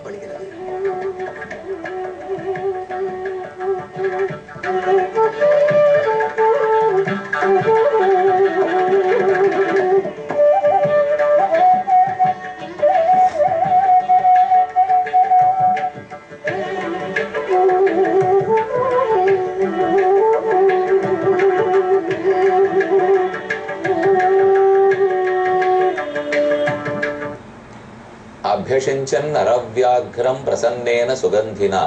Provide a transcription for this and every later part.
படுகிறது. அபியசிஞ்சன் அரவ்யாக்ரம் பிரசன்னேன சுகந்தினா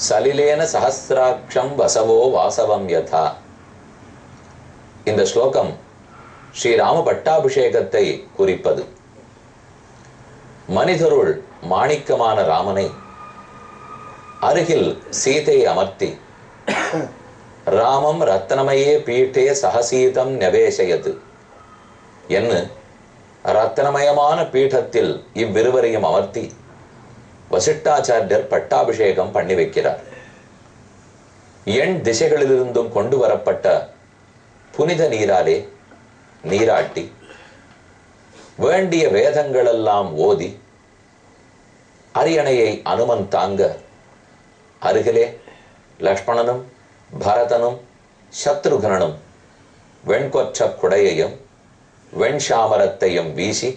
சலிலேன சஹஸ்ராட்சம் வசவோ வாசவம் யதா. இந்த ஸ்லோகம் ஸ்ரீராம பட்டாபிஷேகத்தை குறிப்பது. மனிதருள் மாணிக்கமான ராமனை அருகில் சீதையை அமர்த்தி ராமம் ரத்னமயே பீட்டே சகசீதம் நவேசயது என்று ரத்னமயமான பீഠத்தில் இவ்விருவரையும் அமர்த்தி வசிஷ்டாச்சாரியர் பட்டாபிஷேகம் பண்ணி வைக்கிறார். எண் திசைகளிலிருந்தும் கொண்டு வரப்பட்ட புனித நீராலே நீராட்டி வேண்டிய வேதங்களெல்லாம் ஓதி அரியணையை அனுமன் தாங்க அருகிலே லக்ஷ்மணனும் பரதனும் சத்ருகனும் வெண்கொற்ற குடையையும் வெண்சாமரத்தையும் வீசி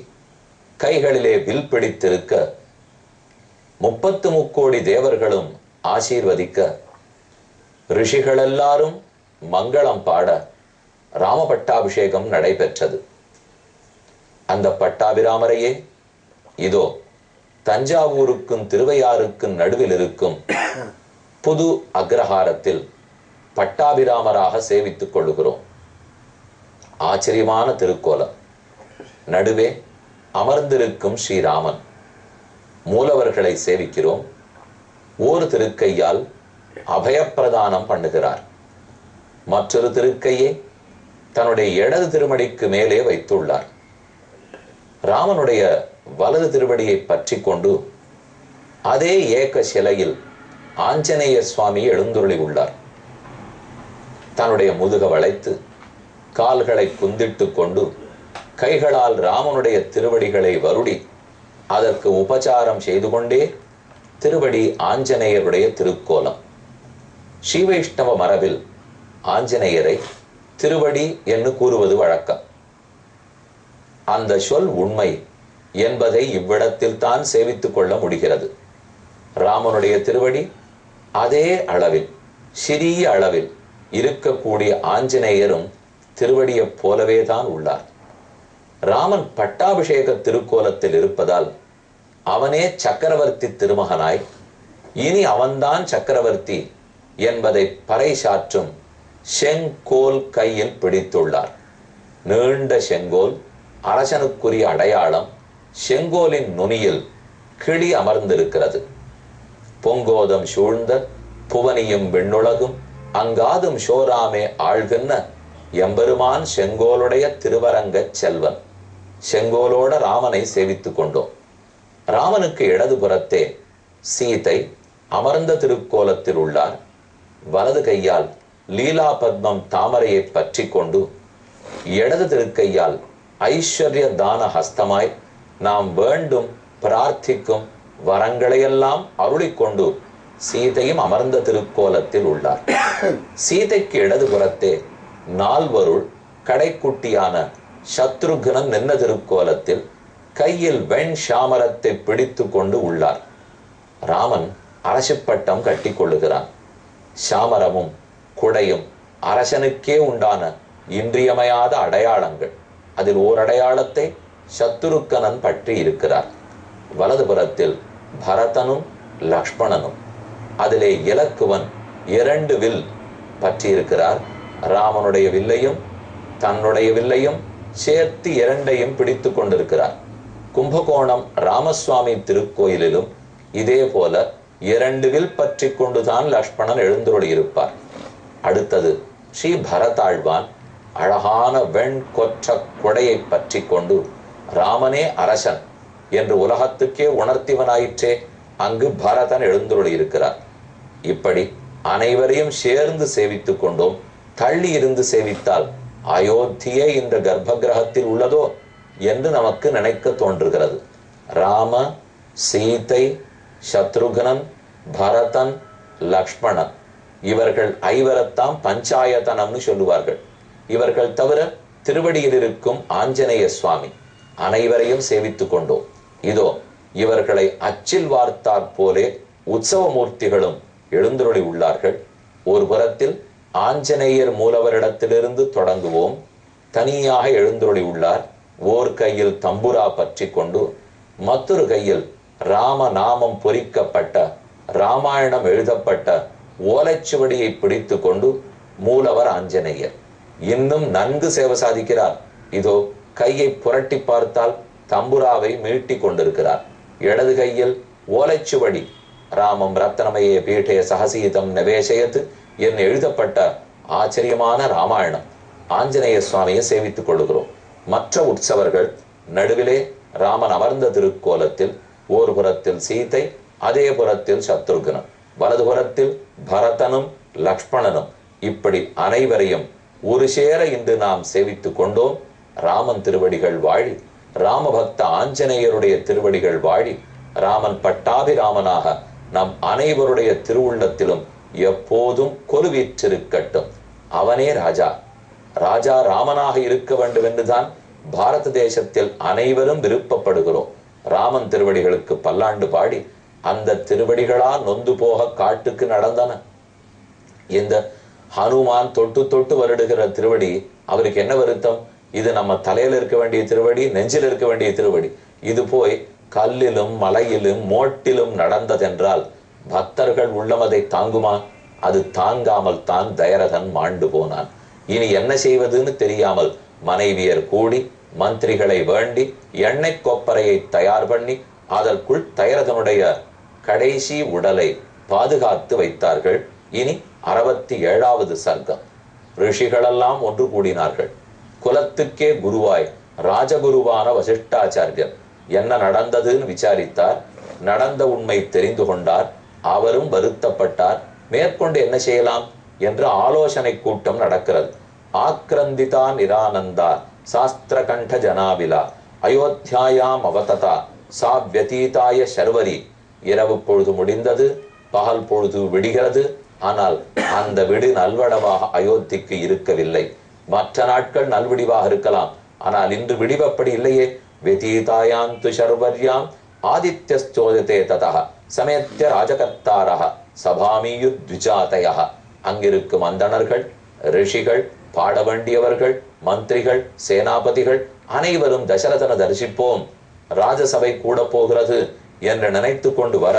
கைகளிலே வில் பிடித்திருக்க 33 தேவர்களும் ஆசீர்வதிக்க ரிஷிகள் எல்லாரும் மங்களம் பாட ராம பட்டாபிஷேகம் நடைபெற்றது. அந்த பட்டாபிராமரையே இதோ தஞ்சாவூருக்கும் திருவையாறுக்கும் நடுவில் இருக்கும் புது அக்ரஹாரத்தில் பட்டாபிராமராக சேவித்துக் கொள்ளுகிறோம். ஆச்சரியமான திருக்கோலம். நடுவே அமர்ந்திருக்கும் ஸ்ரீராமன். மூலவர்களை சேவிக்கிறோம். ஒரு திருக்கையால் அபயப்பிரதானம் பண்ணுகிறார். மற்றொரு திருக்கையை தன்னுடைய இடது திருமடிக்கு மேலே வைத்துள்ளார். ராமனுடைய வலது திருவடியை பற்றி கொண்டு அதே ஏக சிலையில் ஆஞ்சநேய சுவாமி எழுந்துருளி உள்ளார். தன்னுடைய முதுக வளைத்து கால்களை குந்திட்டு கொண்டு கைகளால் ராமனுடைய திருவடிகளை வருடி அதற்கு உபசாரம் செய்து கொண்டே திருவடி ஆஞ்சநேயருடைய திருக்கோலம். ஸ்ரீவைஷ்ணவ மரபில் ஆஞ்சநேயரை திருவடி என்று கூறுவது வழக்கம். அந்த சொல் உண்மை என்பதை இவ்விடத்தில் தான் சேவித்துக் கொள்ள முடிகிறது. ராமனுடைய திருவடி அதே அளவில் சிறிய அளவில் இருக்கக்கூடிய ஆஞ்சநேயரும் திருவடியை போலவே தான் உள்ளார். ராமன் பட்டாபிஷேக திருக்கோலத்தில் இருப்பதால் அவனே சக்கரவர்த்தி திருமகனாய் இனி அவன்தான் சக்கரவர்த்தி என்பதை பறைசாற்றும் செங்கோல் கையில் பிடித்துள்ளார். நீண்ட செங்கோல், அரசனுக்குரிய அடையாளம். செங்கோலின் நுனியில் கிளி அமர்ந்திருக்கிறது. பொங்கோதம் சூழ்ந்த புவனியும் விண்ணுலகும் அங்காதும் சோராமே ஆழ்கின்ற எம்பெருமான் செங்கோலுடைய திருவரங்க செல்வன். செங்கோலோட ராமனை சேவித்துக் கொண்டோம். ராமனுக்கு இடதுபுறத்தே சீதை அமர்ந்த திருக்கோலத்தில் உள்ளார். வலது கையால் லீலா பத்மம் தாமரையை பற்றி கொண்டு இடது திருக்கையால் ஐஸ்வர்ய தான ஹஸ்தமாய் நாம் வேண்டும் பிரார்த்திக்கும் வரங்களையெல்லாம் அருளிக்கொண்டு சீதையும் அமர்ந்த திருக்கோலத்தில் உள்ளார். சீதைக்கு இடதுபுறத்தே நால்வருள் கடைக்குட்டியான சத்ருகனன் நின்ற திருக்கோலத்தில் கையில் வெண் சாமரத்தை பிடித்து கொண்டு உள்ளார். ராமன் அரசுப்பட்டம் கட்டி கொள்ளுகிறான். சாமரமும் குடையும் அரசனுக்கே உண்டான இன்றியமையாத அடையாளங்கள். அதில் ஓர் அடையாளத்தை சத்ருகனன் பற்றி இருக்கிறார். வலதுபுறத்தில் பரதனும் லக்ஷ்மணனும், அதிலே இலக்குவன் 2 வில் பற்றி இருக்கிறார். ராமனுடைய வில்லையும் தன்னுடைய வில்லையும் சேர்த்து 2ஐயும் பிடித்து கொண்டிருக்கிறார். கும்பகோணம் ராமசுவாமி திருக்கோயிலிலும் இதே போல 2 வில் பற்றி கொண்டுதான் லக்ஷ்மணன் எழுந்துருளி இருப்பார். அடுத்தது ஸ்ரீ பரதாழ்வான் அழகான வெண் கொற்ற கொடையை பற்றி கொண்டு ராமனே அரசன் என்று உலகத்துக்கே உணர்த்திவனாயிற்றே அங்கு பரதன் எழுந்துருளி இருக்கிறார். இப்படி அனைவரையும் சேர்ந்து சேவித்துக் கொண்டோம். தள்ளி இருந்து சேவித்தால் அயோத்தியே இந்த கர்ப்ப கிரகத்தில் உள்ளதோ என்று நமக்கு நினைக்க தோன்றுகிறது. ராம சீதை, சத்ருகனன், பரதன், லக்ஷ்மணன் இவர்கள் ஐவரத்தாம் பஞ்சாயத்தனம்னு சொல்லுவார்கள். இவர்கள் தவிர திருவடியில் இருக்கும் ஆஞ்சநேய சுவாமி அனைவரையும் சேவித்துக் கொண்டோம். இதோ இவர்களை அச்சில் வார்த்தாற் போலே உற்சவ மூர்த்திகளும் எழுந்துருளி உள்ளார்கள். ஒரு புறத்தில் ஆஞ்சநேயர் மூலவரிடத்திலிருந்து தொடங்குவோம். தனியாக எழுந்துருளி உள்ளார். ஓர் கையில் தம்புரா பற்றி கொண்டு மற்றொரு கையில் ராம நாமம் பொறிக்கப்பட்ட ராமாயணம் எழுதப்பட்ட ஓலைச்சுவடியை பிடித்து கொண்டு மூலவர் ஆஞ்சநேயர் இன்னும் நன்கு சேவை சாதிக்கிறார். இதோ கையை புரட்டி பார்த்தால் தம்புராவை மீட்டி கொண்டிருக்கிறார். இடது கையில் ஓலைச்சுவடி ராமம் ரத்னமயே பீட்டே சகசீதம் நவேசயத்து என் எழுதப்பட்ட ஆச்சரியமான ராமாயணம் ஆஞ்சநேய சுவாமியை சேவித்துக் கொள்கிறோம். மற்ற உற்சவர்கள் நடுவிலே ராமன் அமர்ந்த திருக்கோலத்தில் ஓர் புறத்தில் சீதை, அதே புறத்தில் சத்ருகனன், வலது புறத்தில் பரதனும் லக்ஷ்மணனும் இப்படி அனைவரையும் ஒரு சேர இன்று நாம் சேவித்துக் கொண்டோம். ராமன் திருவடிகள் வாழி, ராமபக்த ஆஞ்சநேயருடைய திருவடிகள் வாழி, ராமன் பட்டாபிராமனாக நம் அனைவருடைய திருவுள்ளத்திலும் எப்போதும் கொலுவீற்றிருக்கட்டும். அவனே ராஜா. ராஜா ராமனாக இருக்க வேண்டும் என்றுதான் பாரத தேசத்தில் அனைவரும் விருப்பப்படுகிறோம். ராமன் திருவடிகளுக்கு பல்லாண்டு பாடி அந்த திருவடிகளால் நொந்து போக காட்டுக்கு நடந்தன. இந்த ஹனுமான் தொட்டு தொட்டு வருடுகிற திருவடி அவருக்கு என்ன வருத்தம்? இது நம்ம தலையில இருக்க வேண்டிய திருவடி, நெஞ்சில் இருக்க வேண்டிய திருவடி. இது போய் கல்லிலும் மலையிலும் மோட்டிலும் நடந்ததென்றால் பக்தர்கள் உள்ளமதை தாங்குமா? அது தாங்காமல் தான் தயரதன் மாண்டு போனான். இனி என்ன செய்வதுன்னு தெரியாமல் மனைவியர் கூடி மந்திரிகளை வேண்டி எண்ணெய் கொப்பரையை தயார் பண்ணி அதற்குள் தயரதனுடைய கடைசி உடலை பாதுகாத்து வைத்தார்கள். இனி 67வது சர்க்கம். ரிஷிகளெல்லாம் ஒன்று கூடினார்கள். குலத்துக்கே குருவாய் ராஜகுருவான வசிஷ்டாச்சாரியர் என்ன நடந்ததுன்னு விசாரித்தார். நடந்த உண்மை தெரிந்து கொண்டார். அவரும் வருத்தப்பட்டார். மேற்கொண்டு என்ன செய்யலாம் என்று ஆலோசனை கூட்டம் நடக்கிறது. ஆக்ரந்திதா நிரானந்தா சாஸ்திர கண்ட ஜனாவிலா அயோத்தியாயாம் அவததா சா வியதீதாய சர்வரி. இரவு பொழுது முடிந்தது, பகல் பொழுது விடுகிறது. ஆனால் அந்த விடு நல்வடவாக அயோத்திக்கு இருக்கவில்லை. மற்ற நாட்கள் நல்விடிவாக இருக்கலாம், ஆனால் இன்று விடிவப்படி இல்லையே. வெதீதாயாம் து சர்வர்யாம் ஆதித்யஸ்சோததே ததஹ சமேத்ய ராஜகர்த்தாரஹ சபாமியு த்விஜாதயஹ. அங்கிருக்கும் அந்தணர்கள், ரிஷிகள், பாட வேண்டியவர்கள், மந்திரிகள், சேனாபதிகள் அனைவரும் தசரதனை தரிசிப்போம், ராஜசபை கூட போகிறது என்று நினைத்து கொண்டு வர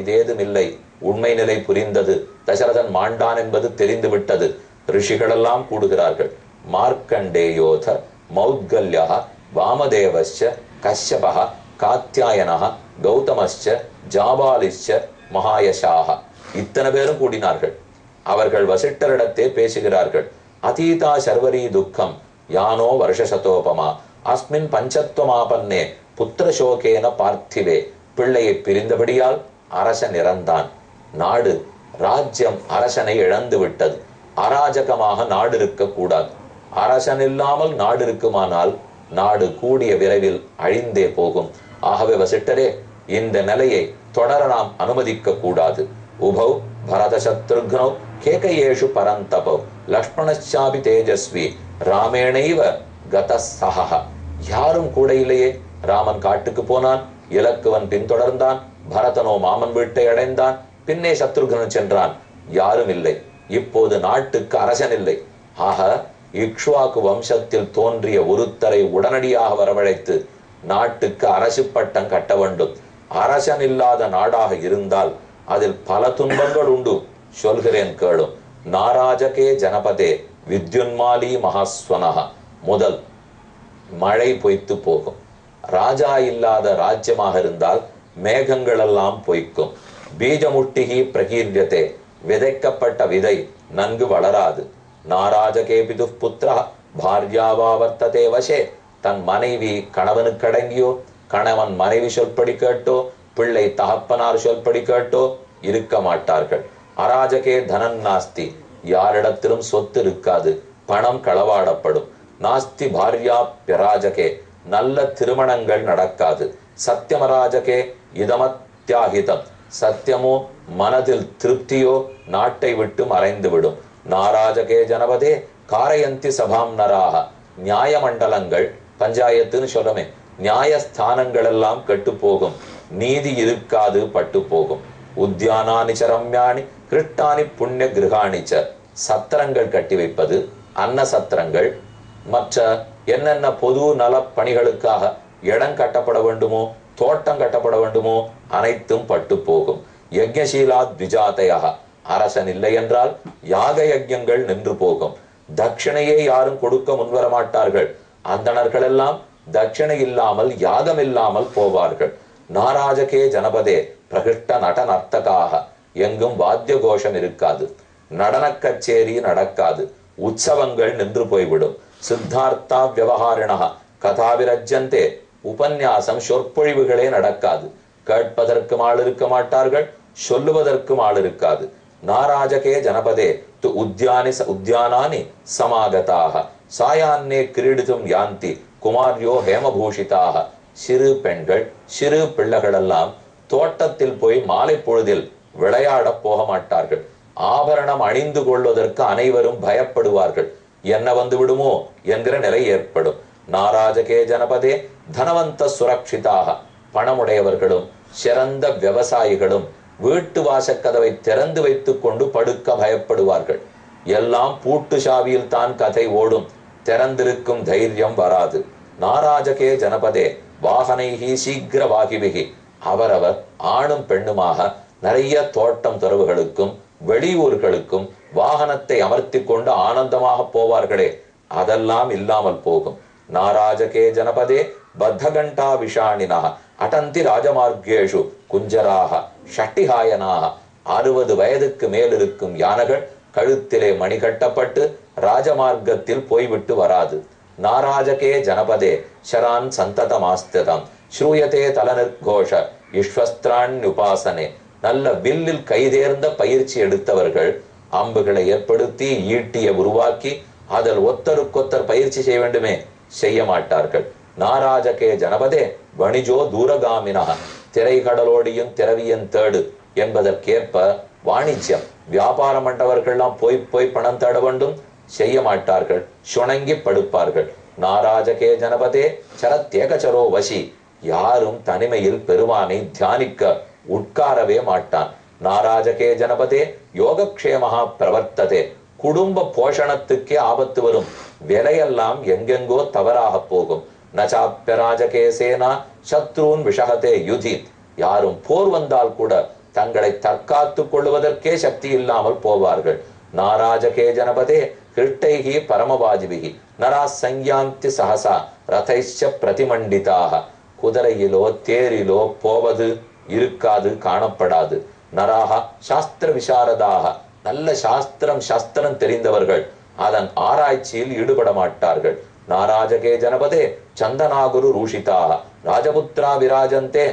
இதேதும் இல்லை. உண்மை நிலை புரிந்தது. தசரதன் மாண்டான் என்பது தெரிந்து விட்டது. ரிஷிகளெல்லாம் கூடுகிறார்கள். மார்க்கண்டேயோத மௌத்கல்யா வாமதேவஸ்ச கஷ்யபஹ காத்யாயனஹ கௌதமஸ்ச ஜாபாலிஸ்ச மகாயசாஹ. இத்தனை பேரும் கூடினார்கள். அவர்கள் வசிட்டரிடத்தே பேசுகிறார்கள். அதீதா சர்வரி துக்கம் யானோ வருஷசதோபமா அஸ்மின் பஞ்சத்வமாபன்னே புத்திரசோகேன பார்த்திவே. பிள்ளையை பிரிந்தபடியால் அரசன் இறந்தான். நாடு ராஜ்யம் அரசனை இழந்து விட்டது. அராஜகமாக நாடு இருக்க கூடாது. அரசன் இல்லாமல் நாடு இருக்குமானால் நாடு கூடிய விரைவில் அழிந்தே போகும். ஆகவே வசிட்டரே, இந்த நிலையை தொடர நாம் அனுமதிக்க கூடாது. உபௌ பரத சத்ருக்னோ கேகயேஷு பரந்தபோ லக்ஷ்மணச்சாபி தேஜஸ்வி ராமேணைவ கதசஹ. யாரும் கூட இல்லையே. ராமன் காட்டுக்கு போனான், இலக்குவன் பின்தொடர்ந்தான், பரதனோ மாமன் வீட்டை அடைந்தான், பின்னே சத்ருகனன் சென்றான். யாரும் இல்லை. இப்போது நாட்டுக்கு அரசன் இல்லை. ஆக இக்ஷ்வாக்கு வம்சத்தில் தோன்றிய ஒருத்தரை உடனடியாக வரவழைத்து நாட்டுக்கு அரசு பட்டம் கட்ட வேண்டும். அரசன் இல்லாத நாடாக இருந்தால் அதில் பல துன்பங்கள் உண்டு. சொல்கிறேன் கேளும். நாராஜகே ஜனபதே வித்யுன்மாலி மகாஸ்வனஹ. முதல் மழை பொய்த்து போகும். ராஜா இல்லாத ராஜ்யமாக இருந்தால் மேகங்கள் எல்லாம் பொய்க்கும். பீஜமுட்டிகி பிரகீர்யத்தே. விதைக்கப்பட்ட விதை நன்கு வளராது. நாராஜகே பிது புத்திரா பாரியாவா வர்த்ததே வசே. தன் மனைவி கணவனுக்கு அடங்கியோ, கணவன் மனைவி சொல்படி கேட்டோ, பிள்ளை தகப்பனார் சொல்படி கேட்டோ இருக்க மாட்டார்கள். அராஜகே தனன் நாஸ்தி. யாரிடத்திலும் சொத்து இருக்காது, பணம் களவாடப்படும். நாஸ்தி பாரியா பிராஜகே. நல்ல திருமணங்கள் நடக்காது. சத்தியமராஜகே இதமத்யாஹிதம். சத்தியமோ மனதில் திருப்தியோ நாட்டை விட்டு மறைந்துவிடும். நாராஜகே ஜனபதே காரயந்தி சபாம் நராக. நியாய மண்டலங்கள், பஞ்சாயத்துன்னு சொல்லுமே, நியாயஸ்தானங்கள் எல்லாம் கெட்டு போகும், நீதி இருக்காது, பட்டு போகும். உத்தியானானி ரம்யாணி கிருட்டானி புண்ணிய கிரகாணிச்ச. சத்திரங்கள் கட்டி வைப்பது, அன்ன சத்திரங்கள், மற்ற என்னென்ன பொது நல பணிகளுக்காக இடம் கட்டப்பட வேண்டுமோ, தோட்டம் கட்டப்பட வேண்டுமோ, அனைத்தும் பட்டு போகும். யஜ்ஞசீலா த்விஜாதையாக. அரசன் இல்லை என்றால் யாக யஜ்யங்கள் நின்று போகும். தட்சிணையே யாரும் கொடுக்க முன்வர மாட்டார்கள். அந்தணர்கள் எல்லாம் தட்சிணை இல்லாமல் யாகம் இல்லாமல் போவார்கள். நாராஜகே ஜனபதே பிரகிருஷ்ட நட நர்த்தகாக. எங்கும் வாத்திய கோஷம் இருக்காது, நடன கச்சேரி நடக்காது, உற்சவங்கள் நின்று போய்விடும். சித்தார்த்தா வியவஹாரிணா கதாவிரஜ்யந்தே. உபன்யாசம் சொற்பொழிவுகளே நடக்காது. கேட்பதற்கும் ஆள் இருக்க மாட்டார்கள், சொல்லுவதற்கும் ஆள் இருக்காது. நாராஜகே ஜனபதே து உத்யானானி சமாகதாக. சாயான்னே கிரீடிதும் யாந்தி குமாரியோ ஹேமபூஷிதாக. சிறு பெண்கள், சிறு பிள்ளைகளெல்லாம் தோட்டத்தில் போய் மாலை பொழுதில் விளையாட போக மாட்டார்கள். ஆபரணம் அணிந்து கொள்வதற்கு அனைவரும் பயப்படுவார்கள். என்ன வந்து விடுமோ என்கிற நிலை ஏற்படும். நாராஜகே ஜனபதே தனவந்த சுரக்ஷிதாக. பணமுடையவர்களும் சிறந்த விவசாயிகளும் வீட்டு வாசக்கதவை திறந்து வைத்துக் கொண்டு படுக்க பயப்படுவார்கள். எல்லாம் பூட்டு சாவியில் தான் கதை ஓடும், திறந்திருக்கும் தைரியம் வராது. நாராஜகே ஜனபதே வாகனைகி சீக்கிர வாகிபிகி. அவரவர் ஆணும் பெண்ணுமாக நிறைய தோட்டம் துறவுகளுக்கும் வெளியூர்களுக்கும் வாகனத்தை அமர்த்தி கொண்டு ஆனந்தமாக போவார்களே, அதெல்லாம் இல்லாமல் போகும். நாராஜகே ஜனபதே பத்தகண்டா விஷாணினா அடந்தி ராஜமார்கேஷு குஞ்சராக ஷட்டிஹாயனாக. 60 வயதுக்கு மேல் இருக்கும் யானைகள் கழுத்திலே மணி கட்டப்பட்டு ராஜமார்க்கத்தில் போய்விட்டு வராது. நாராஜகே ஜனபதே ஷரான் சந்ததமாஸ்திதம் ஸ்ரூயதே தலநிர்கோஷ ஈஸ்வஸ்திரான் உபாசனே. நல்ல வில்லில் கைதேர்ந்த பயிற்சி எடுத்தவர்கள் அம்புகளை ஏற்படுத்தி ஈட்டியை உருவாக்கி அதில் ஒத்தருக்கொத்தர் பயிற்சி செய்ய வேண்டுமே, செய்ய மாட்டார்கள். நாராஜகே ஜனபதே வணிஜோ தூரகாமினா. திரைக்கடலோடியும் திரவியன் தேடு என்பதற்கேற்ப வாணிஜ்யம் வியாபாரம் பண்றவர்கள்லாம் போய் பணம் தேட வேண்டும், செய்ய மாட்டார்கள், சுணங்கி படுப்பார்கள். நாராஜகே ஜனபதே சரத்யேகச்சரோ வசி. யாரும் தனிமையில் பெருமானை தியானிக்க உட்காரவே மாட்டான். நாராஜகே ஜனபதே யோகக்ஷேமஹா பிரவர்த்ததே. குடும்ப போஷணத்துக்கே ஆபத்து வரும், விலையெல்லாம் எங்கெங்கோ தவறாக போகும். நச்சாப்யராஜகே சேனா சத்ருன் விஷகத்தே யுதி. யாரும் போர் வந்தால் கூட தங்களை தற்காத்துக் கொள்வதற்கே சக்தி இல்லாமல் போவார்கள். நாராஜகே ஜனபதே கிருட்டைகி பரமவாஜிபிகி நரா சங்கியாந்தி சஹசா ரதைச்ச பிரதிமண்டிதாக. குதிரையிலோ தேரிலோ போவது இருக்காது, காணப்படாது. நராக சாஸ்திர விசாரதாக. நல்ல சாஸ்திரம் தெரிந்தவர்கள் அதன் ஆராய்ச்சியில் ஈடுபட மாட்டார்கள். நாராஜகே ஜனபதே சந்தனாகுரு ரூஷிதாக ராஜபுத்திரா விராஜந்தே.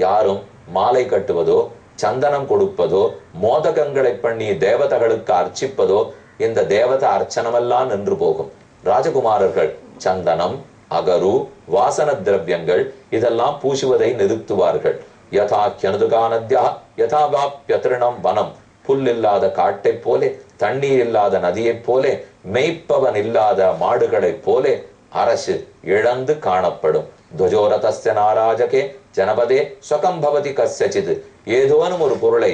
யாரும் மாலை கட்டுவதோ சந்தனம் கொடுப்பதோ மோதகங்களை பண்ணி தேவதைகளுக்கு அர்ச்சிப்பதோ இந்த தேவத அர்ச்சனமெல்லாம் நின்று போகும். ராஜகுமாரர்கள் சந்தனம் அகரு வாசன திரவியங்கள் இதெல்லாம் பூசுவதை நிறுத்துவார்கள். யதா கியனுதுகானத்யா யதா வாப்யத்ரிணம் வனம். புல் இல்லாத காட்டை போலே, தண்ணீர் இல்லாத நதியைப் போலே, மெய்ப்பவன் இல்லாத மாடுகளைப் போலே அரசு இழந்து காணப்படும். துவஜோரதஸ்ய நாராஜகே ஜனபதே ஸ்வகம்பவதி கஸ்யசித். ஏதோனும் ஒரு பொருளை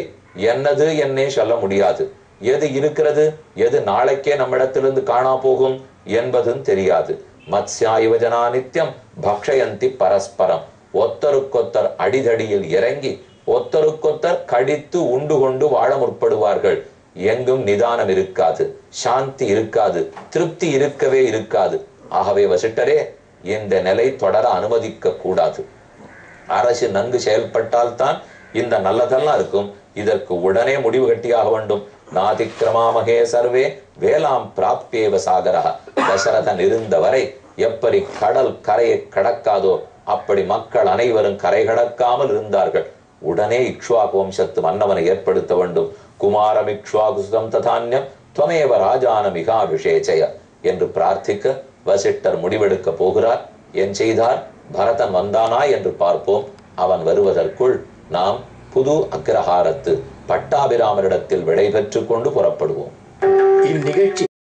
என்னது என்னே சொல்ல முடியாது. எது இருக்கிறது, எது நாளைக்கே நம்மிடத்திலிருந்து காணா போகும் என்பதும் தெரியாது. மத்ஸ்யாயுவ ஜனா நித்தியம் பக்ஷயந்தி பரஸ்பரம். ஒத்தருக்கொத்தர் அடிதடியில் இறங்கி ஒத்தருக்கொத்தர் கடித்து உண்டு கொண்டு வாழ முற்படுவார்கள். எங்கும் நிதானம் இருக்காது, சாந்தி இருக்காது, திருப்தி இருக்கவே இருக்காது. ஆகவே வசிட்டரே, இந்த நிலை தொடர அனுமதிக்க கூடாது. அரசு நன்கு செயல்பட்டால்தான் இந்த நல்லதெல்லாம் இருக்கும். இதற்கு உடனே முடிவு கட்டியாக வேண்டும். நாதிக்கிரமாமகே சர்வே வேளாம் பிராப்தியேவ சாகரா. தசரதன் இருந்தவரை எப்படி கடல் கரையை கடக்காதோ அப்படி மக்கள் அனைவரும் கரை கடக்காமல் இருந்தார்கள். உடனே இக்ஷ்வாகு வம்சத்து மன்னவனை ஏற்படுத்த வேண்டும். குமாரம் இக்ஷ்வாகு சுதம் ததான்யம் துவமேவ ராஜானமிகாபிஷேச்சய என்று பிரார்த்திக்க வசிட்டர் முடிவெடுக்க போகிறார். என் செய்தார்? பரதன் வந்தானா என்று பார்ப்போம். அவன் வருவதற்குள் நாம் புது அக்ரஹாரத்து பட்டாபிராமரிடத்தில் விடை பெற்றுக் கொண்டு புறப்படுவோம். இந்நிகழ்ச்சி